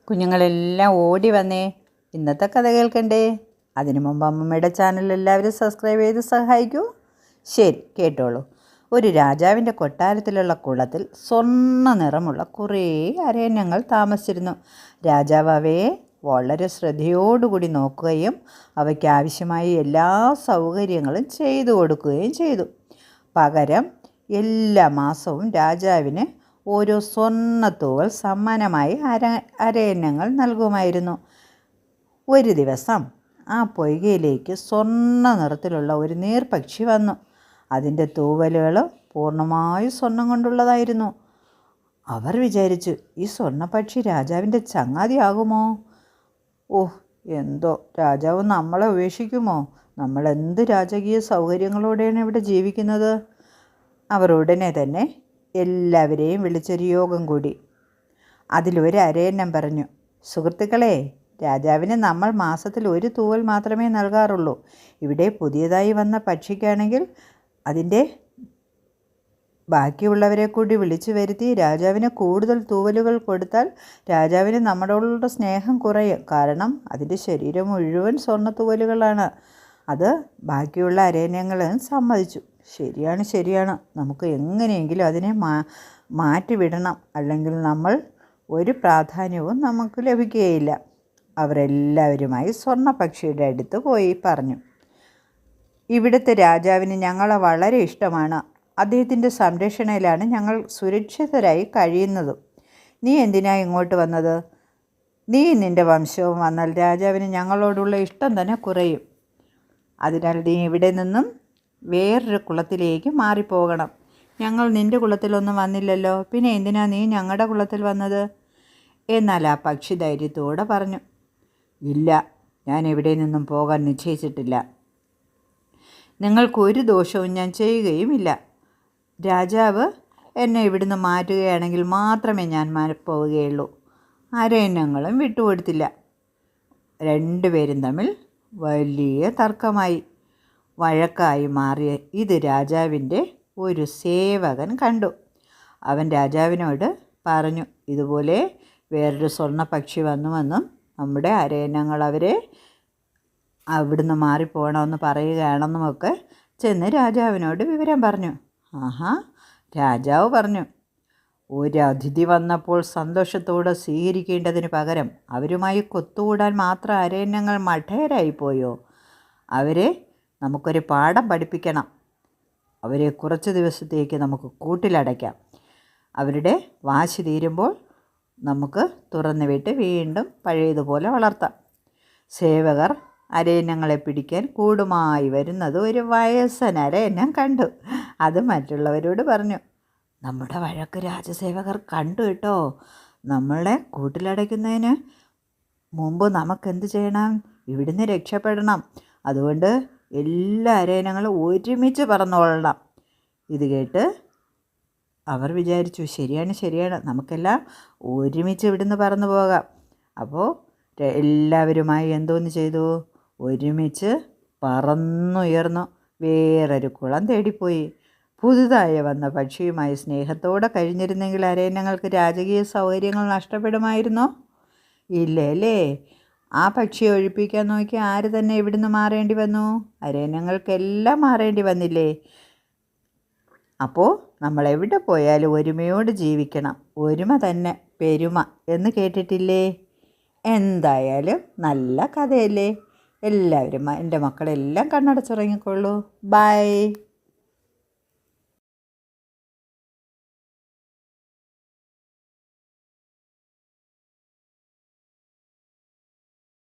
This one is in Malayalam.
കുഞ്ഞുങ്ങളെല്ലാം ഓടി വന്നേ, ഇന്നത്തെ കഥ കേൾക്കണ്ടേ? അതിനു മുമ്പ് അമ്മമ്മയുടെ ചാനൽ എല്ലാവരും സബ്സ്ക്രൈബ് ചെയ്ത് സഹായിക്കൂ. ശരി, കേട്ടോളൂ. ഒരു രാജാവിൻ്റെ കൊട്ടാരത്തിലുള്ള കുളത്തിൽ സ്വർണ്ണ നിറമുള്ള കുറേ അരയന്നങ്ങൾ താമസിച്ചിരുന്നു. രാജാവ് അവയെ വളരെ ശ്രദ്ധയോടുകൂടി നോക്കുകയും അവയ്ക്ക് ആവശ്യമായ എല്ലാ സൗകര്യങ്ങളും ചെയ്തു കൊടുക്കുകയും ചെയ്തു. പകരം എല്ലാ മാസവും രാജാവിന് ഓരോ സ്വർണ്ണത്തൂവൽ സമ്മാനമായി അരയന്നങ്ങൾ നൽകുമായിരുന്നു. ഒരു ദിവസം ആ പൊയ്കയിലേക്ക് സ്വർണ്ണ നിറത്തിലുള്ള ഒരു നീർപക്ഷി വന്നു. അതിൻ്റെ തൂവലുകൾ പൂർണ്ണമായും സ്വർണം കൊണ്ടുള്ളതായിരുന്നു. അവർ വിചാരിച്ചു, ഈ സ്വർണ്ണപ്പക്ഷി രാജാവിൻ്റെ ചങ്ങാതിയാകുമോ? ഓഹ്, എന്തോ രാജാവ് നമ്മളെ ഉപേക്ഷിക്കുമോ? നമ്മൾ എന്ത് രാജകീയ സൗകര്യങ്ങളോടെയാണ് ഇവിടെ ജീവിക്കുന്നത്? അവർ ഉടനെ തന്നെ എല്ലാവരെയും വിളിച്ചൊരു യോഗം കൂടി. അതിലൊരു അരയന്നം പറഞ്ഞു, സുഹൃത്തുക്കളെ, രാജാവിന് നമ്മൾ മാസത്തിൽ ഒരു തൂവൽ മാത്രമേ നൽകാറുള്ളൂ. ഇവിടെ പുതിയതായി വന്ന പക്ഷിക്കാണെങ്കിൽ അതിൻ്റെ ബാക്കിയുള്ളവരെ കൂടി വിളിച്ചു വരുത്തി രാജാവിന് കൂടുതൽ തൂവലുകൾ കൊടുത്താൽ രാജാവിന് നമ്മളോടുള്ള സ്നേഹം കുറയും. കാരണം അതിൻ്റെ ശരീരം മുഴുവൻ സ്വർണ്ണ തൂവലുകളാണ്. അത് ബാക്കിയുള്ള അരയന്നങ്ങളും സമ്മതിച്ചു. ശരിയാണ്, നമുക്ക് എങ്ങനെയെങ്കിലും അതിനെ മാറ്റിവിടണം, അല്ലെങ്കിൽ നമ്മൾ ഒരു പ്രാധാന്യവും നമുക്ക് ലഭിക്കുകയില്ല. അവരെല്ലാവരുമായി സ്വർണ്ണപ്പക്ഷിയുടെ അടുത്ത് പോയി പറഞ്ഞു, ഇവിടുത്തെ രാജാവിന് ഞങ്ങളെ വളരെ ഇഷ്ടമാണ്. അദ്ദേഹത്തിൻ്റെ സംരക്ഷണയിലാണ് ഞങ്ങൾ സുരക്ഷിതരായി കഴിയുന്നതും. നീ എന്തിനാ ഇങ്ങോട്ട് വന്നത്? നീ നിൻ്റെ വംശവും വന്നാൽ രാജാവിന് ഞങ്ങളോടുള്ള ഇഷ്ടം തന്നെ കുറയും. അതിനാൽ നീ ഇവിടെ നിന്നും വേറൊരു കുളത്തിലേക്ക് മാറിപ്പോകണം. ഞങ്ങൾ നിൻ്റെ കുളത്തിലൊന്നും വന്നില്ലല്ലോ, പിന്നെ എന്തിനാ നീ ഞങ്ങളുടെ കുളത്തിൽ വന്നത്? എന്നാൽ ആ പക്ഷി ധൈര്യത്തോടെ പറഞ്ഞു, ഇല്ല, ഞാൻ എവിടെ നിന്നും പോകാൻ നിശ്ചയിച്ചിട്ടില്ല. നിങ്ങൾക്കൊരു ദോഷവും ഞാൻ ചെയ്യുകയുമില്ല. രാജാവ് എന്നെ ഇവിടുന്ന് മാറ്റുകയാണെങ്കിൽ മാത്രമേ ഞാൻ പോവുകയുള്ളൂ. അരയന്നങ്ങളും വിട്ടുകൊടുത്തില്ല. രണ്ടുപേരും തമ്മിൽ വലിയ തർക്കമായി. വഴക്കായി മാറിയ ഇത് രാജാവിൻ്റെ ഒരു സേവകൻ കണ്ടു. അവൻ രാജാവിനോട് പറഞ്ഞു, ഇതുപോലെ വേറൊരു സ്വർണ്ണപ്പക്ഷി വന്നുവെന്നും നമ്മുടെ അരയന്നങ്ങൾ അവരെ അവിടുന്ന് മാറിപ്പോകണമെന്ന് പറയുകയാണെന്നുമൊക്കെ ചെന്ന് രാജാവിനോട് വിവരം പറഞ്ഞു. ആഹാ, രാജാവ് പറഞ്ഞു, ഒരു അതിഥി വന്നപ്പോൾ സന്തോഷത്തോടെ സ്വീകരിക്കേണ്ടതിന് പകരം അവരുമായി കൊത്തുകൂടാൻ മാത്രം അരയന്നങ്ങൾ മഠയരായിപ്പോയോ? അവരെ നമുക്കൊരു പാഠം പഠിപ്പിക്കണം. അവരെ കുറച്ച് ദിവസത്തേക്ക് നമുക്ക് കൂട്ടിലടയ്ക്കാം. അവരുടെ വാശി തീരുമ്പോൾ നമുക്ക് തുറന്നു വിട്ട് വീണ്ടും പഴയതുപോലെ വളർത്താം. സേവകർ അരയന്നങ്ങളെ പിടിക്കാൻ കൂടുമായി വരുന്നത് ഒരു വയസ്സൻ അരയന്നം കണ്ടു. അത് മറ്റുള്ളവരോട് പറഞ്ഞു, നമ്മുടെ വഴക്ക് രാജസേവകർ കണ്ടു കേട്ടോ. നമ്മളെ കൂട്ടിലടയ്ക്കുന്നതിന് മുമ്പ് നമുക്കെന്ത് ചെയ്യണം? ഇവിടുന്ന് രക്ഷപ്പെടണം. അതുകൊണ്ട് എല്ലാ അരയന്നങ്ങളും ഒരുമിച്ച് പറന്നോളണം. ഇത് കേട്ട് അവർ വിചാരിച്ചു, ശരിയാണ്, നമുക്കെല്ലാം ഒരുമിച്ച് ഇവിടുന്ന് പറന്നു പോകാം. അപ്പോൾ എല്ലാവരുമായി എന്തോന്ന് ചെയ്തു? ഒരുമിച്ച് പറന്നുയർന്നു വേറൊരു കുളം തേടിപ്പോയി. പുതുതായി വന്ന പക്ഷിയുമായി സ്നേഹത്തോടെ കഴിഞ്ഞിരുന്നെങ്കിൽ അരയന്നങ്ങൾക്ക് രാജകീയ സൗകര്യങ്ങൾ നഷ്ടപ്പെടുമായിരുന്നോ? ഇല്ല അല്ലേ? ആ പക്ഷിയെ ഒഴിപ്പിക്കാൻ നോക്കി ആര് തന്നെ ഇവിടുന്ന് മാറേണ്ടി വന്നു? അരയന്നങ്ങൾക്കെല്ലാം മാറേണ്ടി വന്നില്ലേ? അപ്പോൾ നമ്മൾ എവിടെ പോയാലും ഒരുമയോട് ജീവിക്കണം. ഒരുമ തന്നെ പെരുമ എന്ന് കേട്ടിട്ടില്ലേ? എന്തായാലും നല്ല കഥയല്ലേ? എല്ലാവരും എൻ്റെ മക്കളെല്ലാം കണ്ണടച്ചുറങ്ങിക്കൊള്ളൂ. ബൈ.